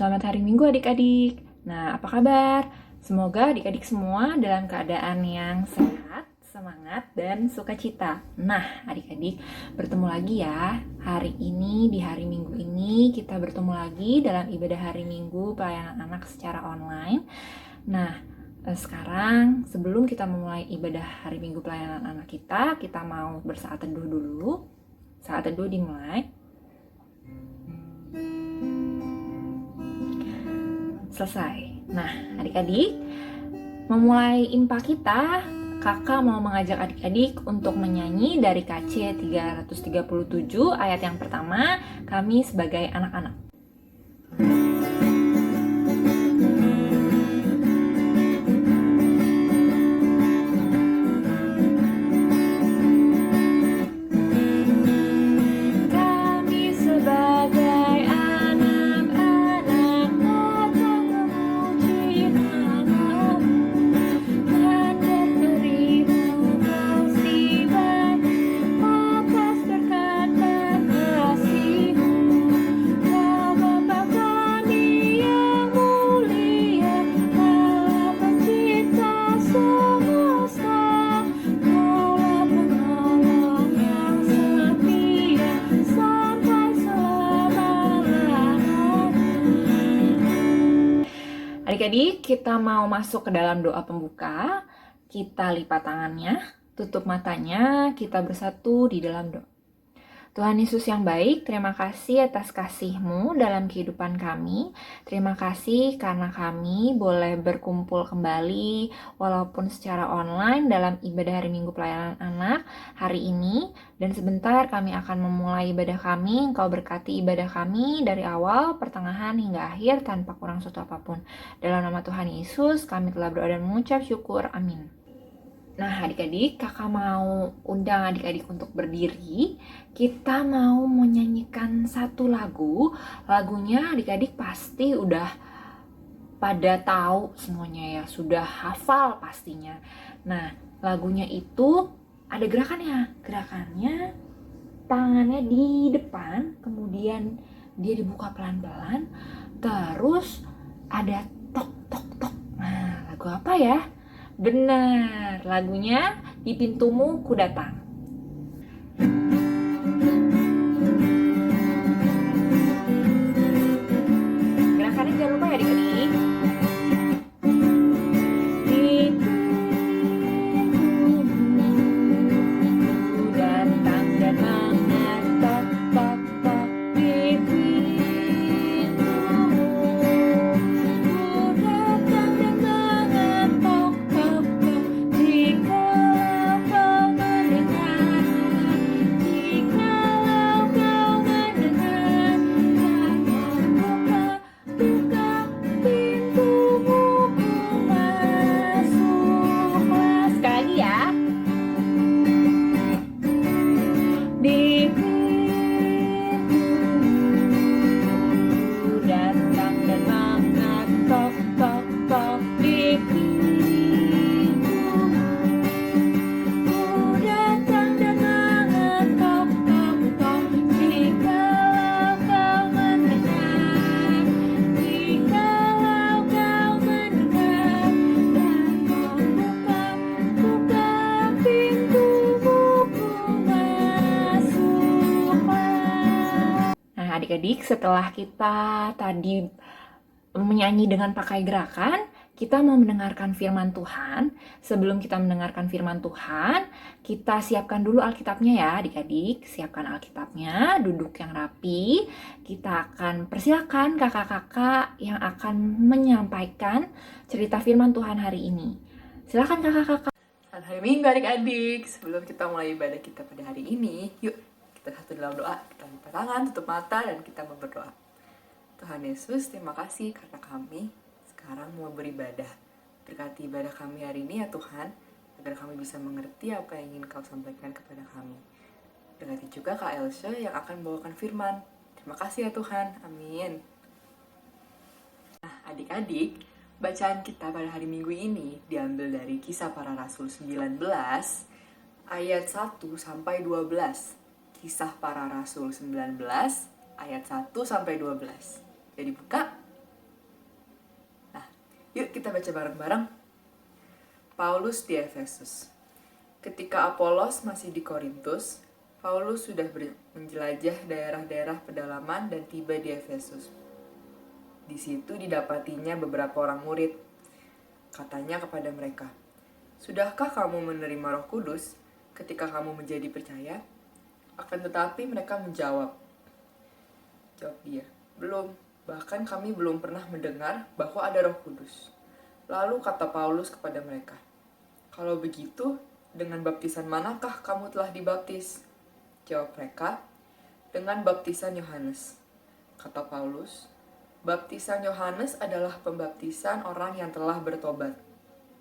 Selamat hari Minggu adik-adik. Nah, apa kabar? Semoga adik-adik semua dalam keadaan yang sehat, semangat, dan sukacita. Nah, adik-adik, bertemu lagi ya. Hari ini, di hari Minggu ini, kita bertemu lagi dalam ibadah hari Minggu pelayanan anak secara online. Nah, sekarang sebelum kita memulai ibadah hari Minggu pelayanan anak kita mau bersaat teduh dulu. Saat teduh dimulai. Selesai. Nah, adik-adik, memulai impa kita, kakak mau mengajak adik-adik untuk menyanyi dari KC 337 ayat yang pertama, kami sebagai anak-anak. Adik-adik, kita mau masuk ke dalam doa pembuka. Kita lipat tangannya, tutup matanya, kita bersatu di dalam doa. Tuhan Yesus yang baik, terima kasih atas kasih-Mu dalam kehidupan kami. Terima kasih karena kami boleh berkumpul kembali walaupun secara online dalam ibadah hari Minggu pelayanan anak hari ini. Dan sebentar kami akan memulai ibadah kami. Engkau berkati ibadah kami dari awal, pertengahan, hingga akhir tanpa kurang suatu apapun. Dalam nama Tuhan Yesus, kami telah berdoa dan mengucap syukur. Amin. Nah, adik-adik, kakak mau undang adik-adik untuk berdiri. Kita mau menyanyikan satu lagu. Lagunya adik-adik pasti udah pada tahu semuanya ya, sudah hafal pastinya. Nah, lagunya itu ada gerakannya. Gerakannya tangannya di depan, kemudian dia dibuka pelan-pelan, terus ada tok tok tok. Nah, lagu apa ya? Benar, lagunya Di Pintumu Ku Datang. Gerakannya jangan lupa ya adik-adik. Di pintumu ku datang dan mengetok tok tok di pintumu. Ku datang dan mengetok tok tok. Jikalau kau mendengar, jikalau kau mendengar, buka pintumu, ku masuklah. Sekali lagi ya. Di pintumu datang dan mengetok tok tok. Di pintumu ku datang dan mengetok tok tok. Jikalau kau mendengar, jikalau kau mendengar, dan buka pintumu, ku masuklah. Nah, adik-adik, setelah kita tadi menyanyi dengan pakai gerakan, kita mau mendengarkan firman Tuhan. Sebelum kita mendengarkan firman Tuhan, kita siapkan dulu Alkitabnya ya adik-adik. Siapkan Alkitabnya, duduk yang rapi. Kita akan persilakan kakak-kakak yang akan menyampaikan cerita firman Tuhan hari ini. Silakan kakak-kakak. Selamat hari Minggu adik-adik. Sebelum kita mulai ibadah kita pada hari ini, yuk kita satu dalam doa. Kita lipat tangan, tutup mata, dan kita mau berdoa. Tuhan Yesus, terima kasih karena kami sekarang mau beribadah. Berkati ibadah kami hari ini ya Tuhan, agar kami bisa mengerti apa yang ingin Kau sampaikan kepada kami. Berkati juga Kak Elsa yang akan membawakan firman. Terima kasih ya Tuhan, amin. Nah adik-adik, bacaan kita pada hari Minggu ini diambil dari Kisah Para Rasul 19 ayat 1 sampai 12. Kisah Para Rasul 19 ayat 1 sampai 12. Jadi buka, Yuk kita baca bareng-bareng. Paulus di Efesus. Ketika Apolos masih di Korintus, Paulus sudah menjelajah daerah-daerah pedalaman dan tiba di Efesus. Di situ didapatinya beberapa orang murid. Katanya kepada mereka, "Sudahkah kamu menerima Roh Kudus ketika kamu menjadi percaya?" Akan tetapi mereka menjawab, jawab dia, "Belum, bahkan kami belum pernah mendengar bahwa ada Roh Kudus." Lalu kata Paulus kepada mereka, "Kalau begitu, dengan baptisan manakah kamu telah dibaptis?" Jawab mereka, "Dengan baptisan Yohanes." Kata Paulus, "Baptisan Yohanes adalah pembaptisan orang yang telah bertobat."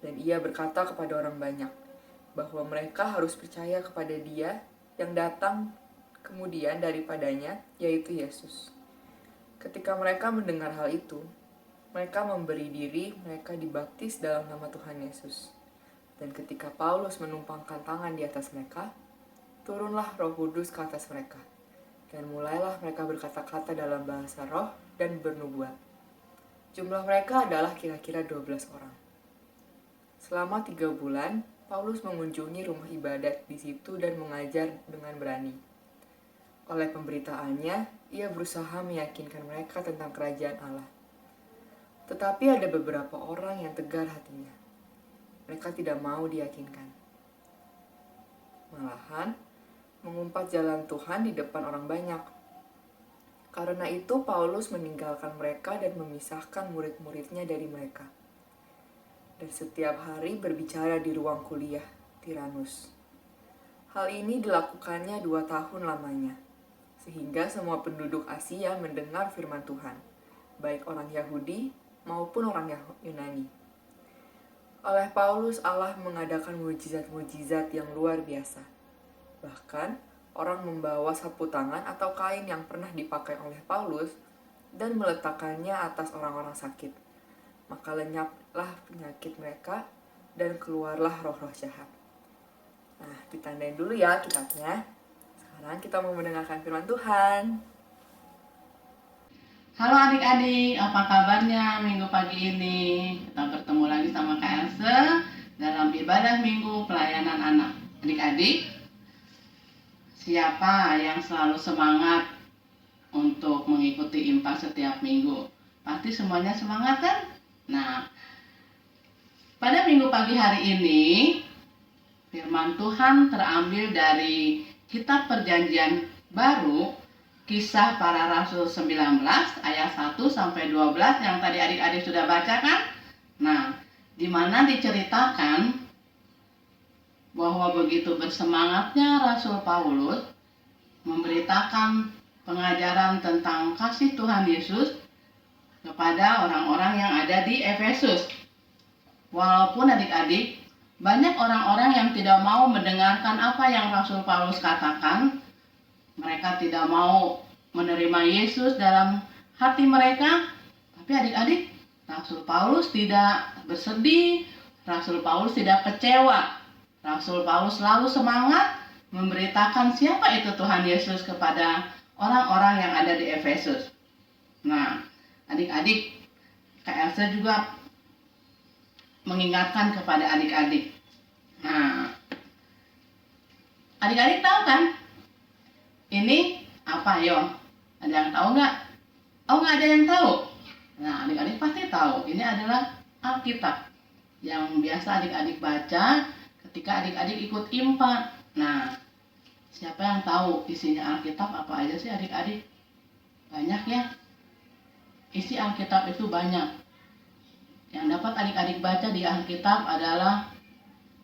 Dan ia berkata kepada orang banyak bahwa mereka harus percaya kepada Dia yang datang kemudian daripadanya, yaitu Yesus. Ketika mereka mendengar hal itu, mereka memberi diri mereka dibaptis dalam nama Tuhan Yesus. Dan ketika Paulus menumpangkan tangan di atas mereka, turunlah Roh Kudus ke atas mereka. Dan mulailah mereka berkata-kata dalam bahasa roh dan bernubuat. Jumlah mereka adalah kira-kira 12 orang. Selama 3 bulan, Paulus mengunjungi rumah ibadat di situ dan mengajar dengan berani. Oleh pemberitaannya, ia berusaha meyakinkan mereka tentang kerajaan Allah. Tetapi ada beberapa orang yang tegar hatinya. Mereka tidak mau diyakinkan. Malahan, mengumpat jalan Tuhan di depan orang banyak. Karena itu, Paulus meninggalkan mereka dan memisahkan murid-muridnya dari mereka. Dan setiap hari berbicara di ruang kuliah Tiranus. Hal ini dilakukannya 2 tahun lamanya, sehingga semua penduduk Asia mendengar firman Tuhan, baik orang Yahudi maupun orang Yunani. Oleh Paulus, Allah mengadakan mujizat-mujizat yang luar biasa. Bahkan, orang membawa sapu tangan atau kain yang pernah dipakai oleh Paulus dan meletakkannya atas orang-orang sakit. Maka lenyaplah penyakit mereka dan keluarlah roh-roh jahat. Nah, ditandain dulu ya kitabnya. Sekarang kita mau mendengarkan firman Tuhan. Halo adik-adik, apa kabarnya minggu pagi ini? Kita bertemu lagi sama Kak Else dalam ibadah minggu pelayanan anak. Adik-adik, siapa yang selalu semangat untuk mengikuti impak setiap minggu? Pasti semuanya semangat kan? Nah, pada minggu pagi hari ini, firman Tuhan terambil dari kitab Perjanjian Baru, Kisah Para Rasul 19 ayat 1 sampai 12 yang tadi adik-adik sudah baca kan? Nah, di mana diceritakan bahwa begitu bersemangatnya Rasul Paulus memberitakan pengajaran tentang kasih Tuhan Yesus kepada orang-orang yang ada di Efesus. Walaupun adik-adik, banyak orang-orang yang tidak mau mendengarkan apa yang Rasul Paulus katakan. Mereka tidak mau menerima Yesus dalam hati mereka. Tapi adik-adik, Rasul Paulus tidak bersedih, Rasul Paulus tidak kecewa. Rasul Paulus selalu semangat memberitakan siapa itu Tuhan Yesus kepada orang-orang yang ada di Efesus. Nah, adik-adik, Kak Elsa juga mengingatkan kepada adik-adik. Nah, adik-adik tahu kan? Ini apa yo? Ada yang tahu nggak? Oh, nggak ada yang tahu. Nah, adik-adik pasti tahu. Ini adalah Alkitab yang biasa adik-adik baca ketika adik-adik ikut impak. Nah, siapa yang tahu isinya Alkitab apa aja sih adik-adik? Banyak ya. Isi Alkitab itu banyak. Yang dapat adik-adik baca di Alkitab adalah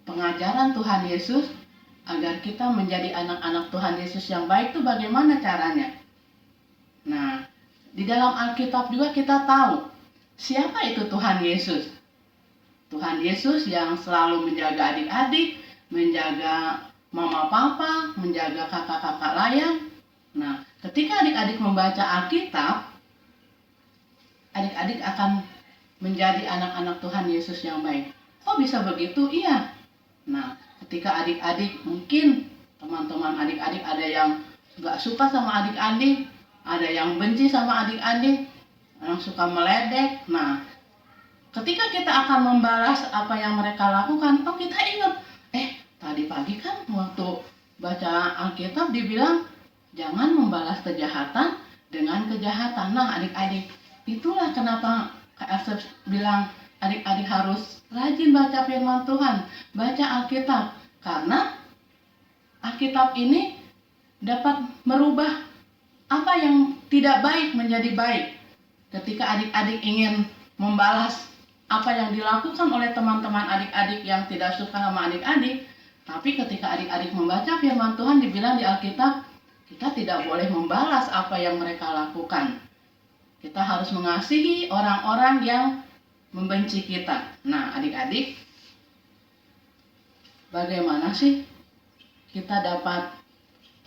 pengajaran Tuhan Yesus agar kita menjadi anak-anak Tuhan Yesus yang baik itu bagaimana caranya. Nah, di dalam Alkitab juga kita tahu siapa itu Tuhan Yesus. Tuhan Yesus yang selalu menjaga adik-adik, menjaga mama papa, menjaga kakak-kakak layan. Nah, ketika adik-adik membaca Alkitab, adik-adik akan menjadi anak-anak Tuhan Yesus yang baik. Oh, bisa begitu? Iya. Nah, ketika adik-adik, mungkin teman-teman adik-adik ada yang gak suka sama adik-adik, ada yang benci sama adik-adik, yang suka meledek. Nah, ketika kita akan membalas apa yang mereka lakukan, oh kita ingat, tadi pagi kan waktu baca Alkitab dibilang jangan membalas kejahatan dengan kejahatan. Nah adik-adik, itulah kenapa Kak Asep bilang adik-adik harus rajin baca firman Tuhan, baca Alkitab. Karena Alkitab ini dapat merubah apa yang tidak baik menjadi baik. Ketika adik-adik ingin membalas apa yang dilakukan oleh teman-teman adik-adik yang tidak suka sama adik-adik, tapi ketika adik-adik membaca firman Tuhan dibilang di Alkitab, kita tidak boleh membalas apa yang mereka lakukan. Kita harus mengasihi orang-orang yang membenci kita. Nah, adik-adik, bagaimana sih kita dapat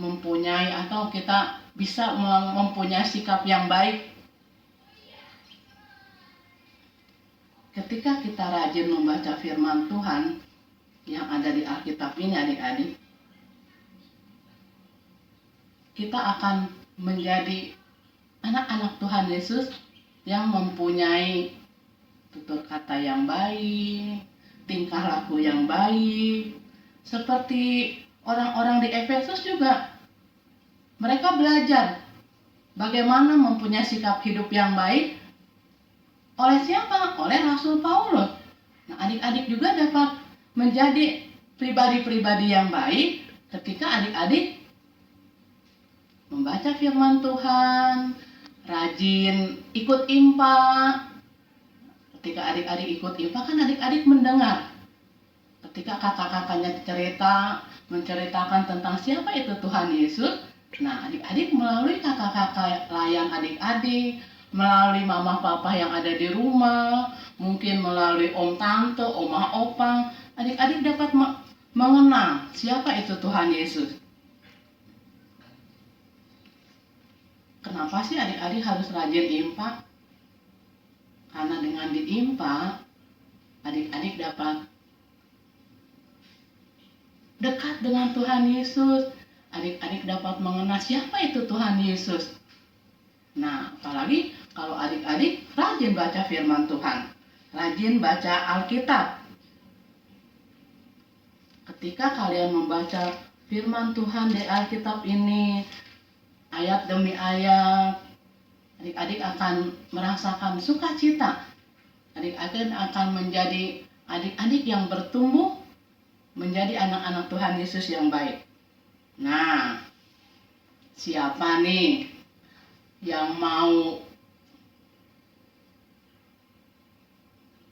mempunyai atau kita bisa mempunyai sikap yang baik? Ketika kita rajin membaca firman Tuhan yang ada di Alkitab ini adik-adik, kita akan menjadi anak-anak Tuhan Yesus yang mempunyai tutur kata yang baik, tingkah laku yang baik. Seperti orang-orang di Efesus juga, mereka belajar bagaimana mempunyai sikap hidup yang baik. Oleh siapa? Oleh Rasul Paulus. Nah, adik-adik juga dapat menjadi pribadi-pribadi yang baik ketika adik-adik membaca firman Tuhan, rajin ikut IMPA. Ketika adik-adik ikut IMPA kan adik-adik mendengar. Ketika kakak-kakaknya menceritakan tentang siapa itu Tuhan Yesus. Nah, adik-adik melalui kakak-kakak layan adik-adik, melalui mama papa yang ada di rumah, mungkin melalui om tante, oma opang, adik-adik dapat mengenal siapa itu Tuhan Yesus. Kenapa sih adik-adik harus rajin IMPA? Karena dengan di IMPA, adik-adik dapat dekat dengan Tuhan Yesus. Adik-adik dapat mengenal siapa itu Tuhan Yesus. Nah, apalagi kalau adik-adik rajin baca firman Tuhan, rajin baca Alkitab. Ketika kalian membaca firman Tuhan di Alkitab ini, ayat demi ayat, adik-adik akan merasakan sukacita. Adik-adik akan menjadi adik-adik yang bertumbuh menjadi anak-anak Tuhan Yesus yang baik. Nah, siapa nih yang mau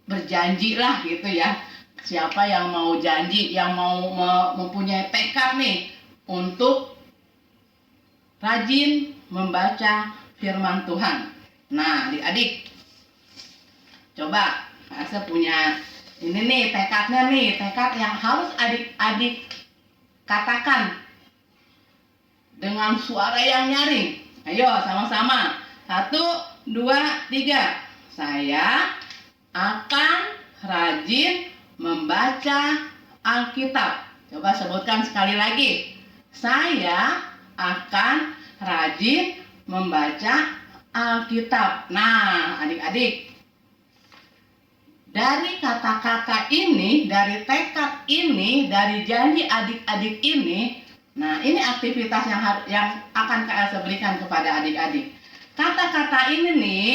berjanji lah gitu ya? Siapa yang mau janji, yang mau mempunyai tekad nih untuk rajin membaca firman Tuhan? Nah, adik-adik, coba saya punya ini nih tekadnya nih, tekad yang harus adik-adik katakan dengan suara yang nyaring. Ayo sama-sama. 1, 2, 3. Saya akan rajin membaca Alkitab. Coba sebutkan sekali lagi. Saya akan rajin membaca Alkitab. Nah, adik-adik, dari kata-kata ini, dari tekad ini, dari janji adik-adik ini, nah ini aktivitas yang akan Kak Elsa berikan kepada adik-adik. Kata-kata ini nih,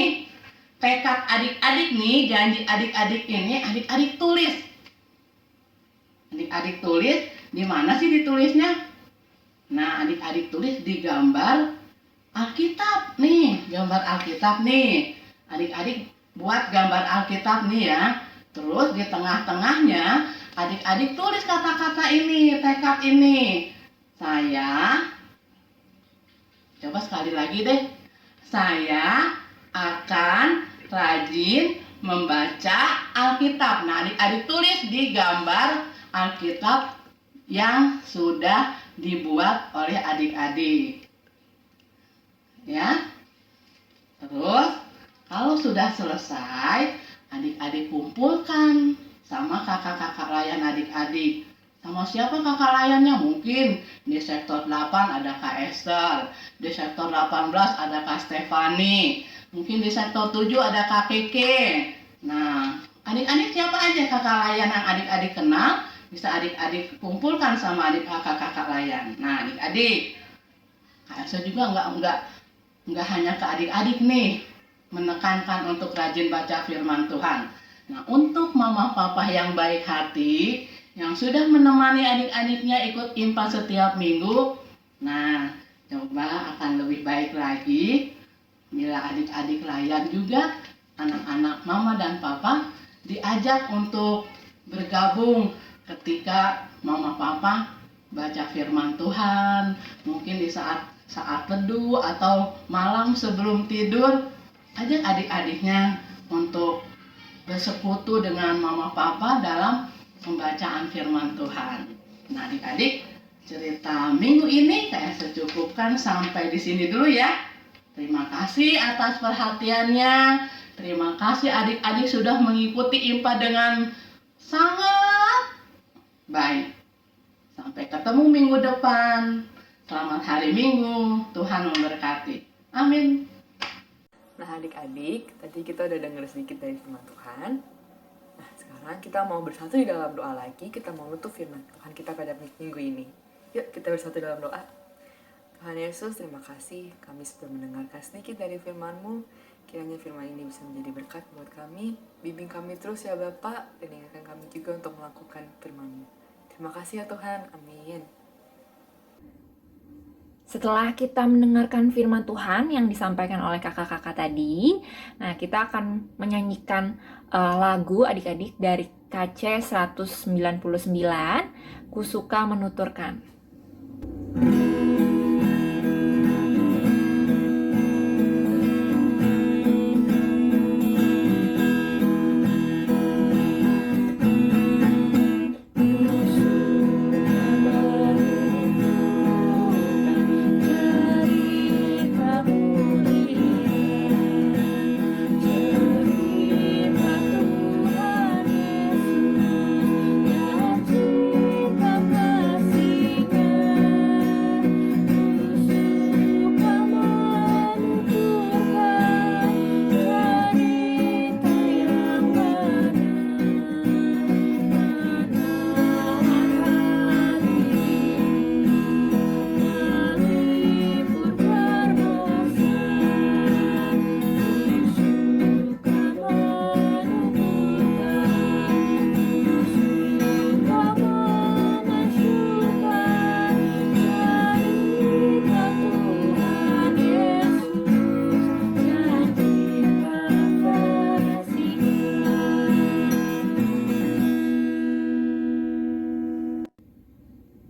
tekad adik-adik nih, janji adik-adik ini, adik-adik tulis. Adik-adik tulis, di mana sih ditulisnya? Nah, adik-adik tulis di gambar Alkitab nih, gambar Alkitab nih. Adik-adik buat gambar Alkitab nih ya. Terus di tengah-tengahnya adik-adik tulis kata-kata ini, tekad ini. Saya, coba sekali lagi deh. Saya akan rajin membaca Alkitab. Nah, adik-adik tulis di gambar Alkitab yang sudah dibuat oleh adik-adik. Ya. Terus kalau sudah selesai, adik-adik kumpulkan sama kakak-kakak layan adik-adik. Sama siapa kakak layannya? Mungkin di sektor 8 ada Kak Esther, di sektor 18 ada Kak Stefani, mungkin di sektor 7 ada Kak Keke. Nah, Adik-adik siapa aja kakak layan yang adik-adik kenal, bisa adik-adik kumpulkan sama adik kakak layan. Nah, adik-adik, saya juga nggak hanya ke adik-adik nih, menekankan untuk rajin baca firman Tuhan. Nah, untuk mama papa yang baik hati, yang sudah menemani adik-adiknya ikut IMPA setiap minggu, nah, coba akan lebih baik lagi bila adik-adik layan juga, anak-anak mama dan papa diajak untuk bergabung ketika mama papa baca firman Tuhan, mungkin di saat teduh atau malam sebelum tidur, ajak adik-adiknya untuk bersekutu dengan mama papa dalam pembacaan firman Tuhan. Nah, adik-adik, cerita minggu ini saya secukupkan sampai di sini dulu ya. Terima kasih atas perhatiannya. Terima kasih adik-adik sudah mengikuti IMPA dengan sangat baik. Sampai ketemu minggu depan. Selamat hari Minggu. Tuhan memberkati. Amin. Nah adik-adik, tadi kita udah dengar sedikit dari firman Tuhan. Nah sekarang kita mau bersatu di dalam doa lagi. Kita mau nutup firman Tuhan kita pada minggu ini. Yuk kita bersatu dalam doa. Tuhan Yesus, terima kasih kami sudah mendengarkan sedikit dari firman-Mu. Kiranya firman ini bisa menjadi berkat buat kami. Bimbing kami terus ya Bapak, dan ingatkan kami juga untuk melakukan firman-Mu. Terima kasih ya Tuhan. Amin. Setelah kita mendengarkan firman Tuhan yang disampaikan oleh kakak-kakak tadi, nah kita akan menyanyikan lagu adik-adik dari KC 199, Ku Suka Menuturkan.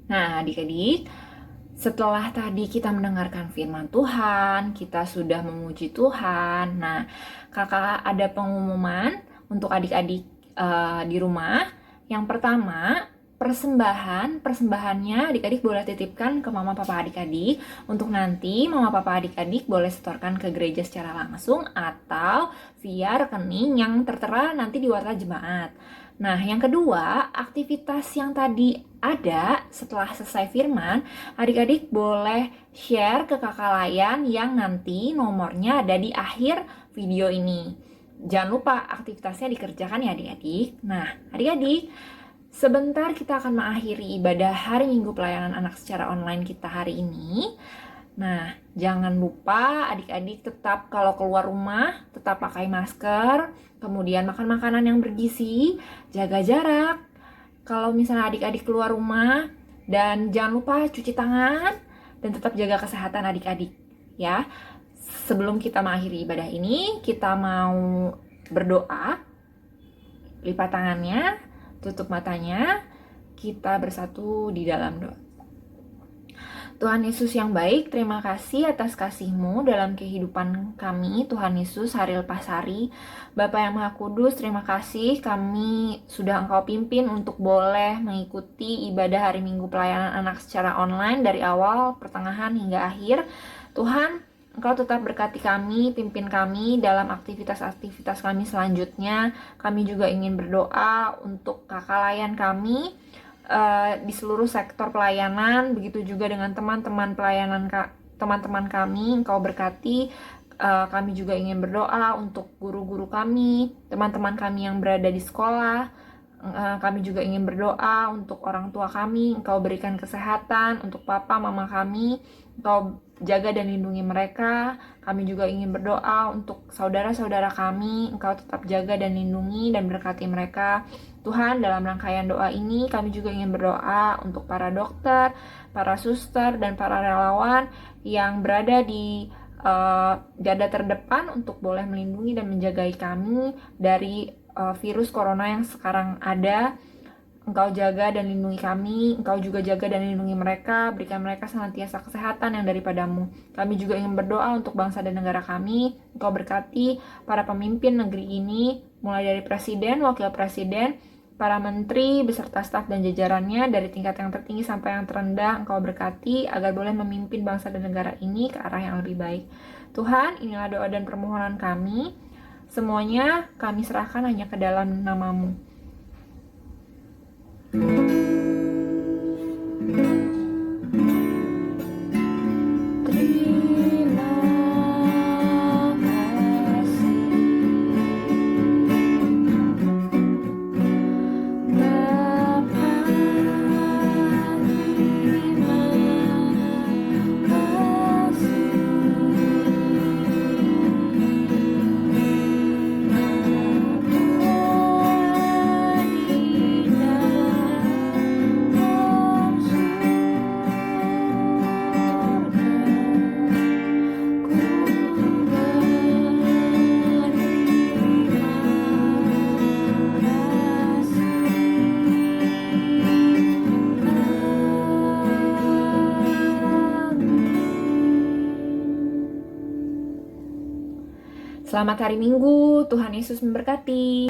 Nah, adik-adik, setelah tadi kita mendengarkan firman Tuhan, kita sudah memuji Tuhan. Nah, kakak ada pengumuman untuk adik-adik di rumah. Yang pertama, persembahannya adik-adik boleh titipkan ke mama papa adik-adik. Untuk nanti mama papa adik-adik boleh setorkan ke gereja secara langsung atau via rekening yang tertera nanti di warta jemaat. Nah, yang kedua, aktivitas yang tadi ada setelah selesai firman, adik-adik boleh share ke kakak layan yang nanti nomornya ada di akhir video ini. Jangan lupa aktivitasnya dikerjakan ya adik-adik. Nah, adik-adik, sebentar kita akan mengakhiri ibadah hari Minggu pelayanan anak secara online kita hari ini. Nah, jangan lupa adik-adik tetap kalau keluar rumah, tetap pakai masker, kemudian makan makanan yang bergizi, jaga jarak. Kalau misalnya adik-adik keluar rumah, dan jangan lupa cuci tangan, dan tetap jaga kesehatan adik-adik. Ya, sebelum kita mengakhiri ibadah ini, kita mau berdoa. Lipat tangannya, tutup matanya, kita bersatu di dalam doa. Tuhan Yesus yang baik, terima kasih atas kasih-Mu dalam kehidupan kami, Tuhan Yesus, Haril Pasari. Bapa yang Maha Kudus, terima kasih kami sudah Engkau pimpin untuk boleh mengikuti ibadah hari Minggu pelayanan anak secara online dari awal, pertengahan, hingga akhir. Tuhan, Engkau tetap berkati kami, pimpin kami dalam aktivitas-aktivitas kami selanjutnya. Kami juga ingin berdoa untuk kakak layan kami, di seluruh sektor pelayanan, begitu juga dengan teman-teman pelayanan teman-teman kami. Engkau berkati Kami juga ingin berdoa untuk guru-guru kami, teman-teman kami yang berada di sekolah. Kami juga ingin berdoa untuk orang tua kami, Engkau berikan kesehatan untuk papa, mama kami, Engkau jaga dan lindungi mereka. Kami juga ingin berdoa untuk saudara-saudara kami, Engkau tetap jaga dan lindungi dan berkati mereka. Tuhan, dalam rangkaian doa ini kami juga ingin berdoa untuk para dokter, para suster, dan para relawan yang berada di garda terdepan untuk boleh melindungi dan menjagai kami dari virus corona yang sekarang ada. Engkau jaga dan lindungi kami, Engkau juga jaga dan lindungi mereka, berikan mereka senantiasa kesehatan yang daripadamu. Kami juga ingin berdoa untuk bangsa dan negara kami, Engkau berkati para pemimpin negeri ini, mulai dari presiden, wakil presiden, para menteri beserta staf dan jajarannya dari tingkat yang tertinggi sampai yang terendah. Engkau berkati agar boleh memimpin bangsa dan negara ini ke arah yang lebih baik. Tuhan, inilah doa dan permohonan kami. Semuanya kami serahkan hanya ke dalam nama-Mu. Selamat hari Minggu, Tuhan Yesus memberkati.